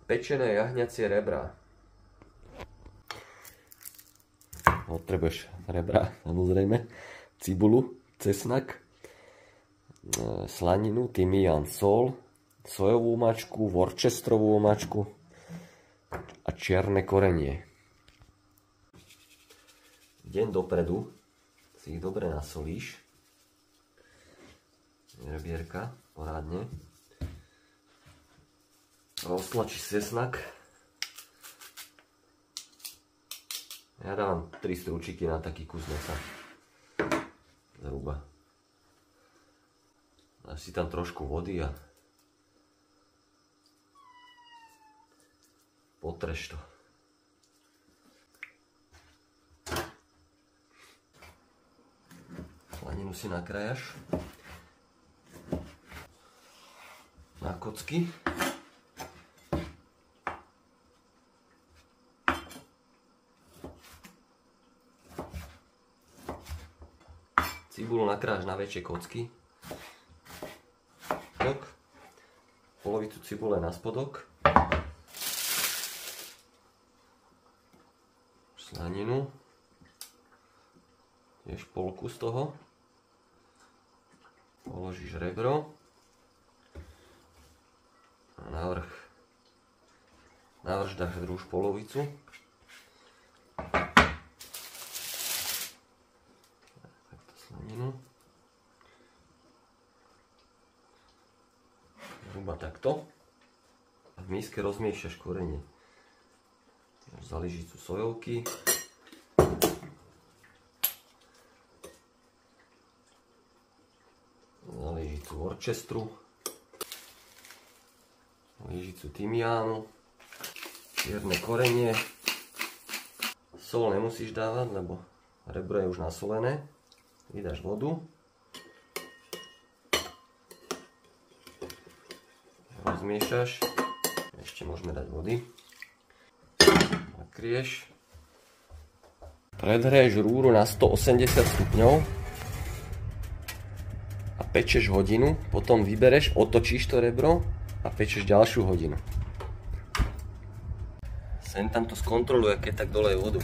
Pečené jahňacie rebrá. Potrebuješ rebrá, samozrejme, cibulu, cesnak, slaninu, tymián, sol, sojovú omáčku, worcesterovú omáčku a čierne korenie. Deň dopredu si ich dobre nasolíš. Rebierka, porádne. Roztlačíš cesnak. Ja dávam 3 strúčiky na taký kus mesa. Zhruba. Dáš si tam trošku vody a potreš to. Slaninu si nakrájaš na kocky. Cibulu nakrájaš na väčšie kocky. Polovicu cibule na spodok. Slaninu. Tiež polku z toho. Položíš rebro. A navrch dáš druhú polovicu. Zhruba takto. A v miske rozmiešaš korenie. Máš za lyžicu sojovky. Za lyžicu worcesteru. Lyžicu tymiánu. Čierne korenie. Sol nemusíš dávať, lebo rebro je už nasolené. Vydáš vodu. Rozmiešaš. Ešte môžeme dať vody. Nakrieš. Predhreješ rúru na 180 stupňov a pečeš hodinu. Potom vybereš, otočíš to rebro a pečeš ďalšiu hodinu. Sem tam to skontroluje, keď tak doleje vodu.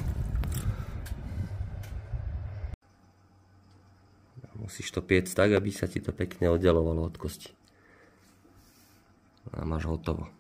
Musíš to piecť tak, aby sa ti to pekne oddelovalo od kosti. A máš hotovo.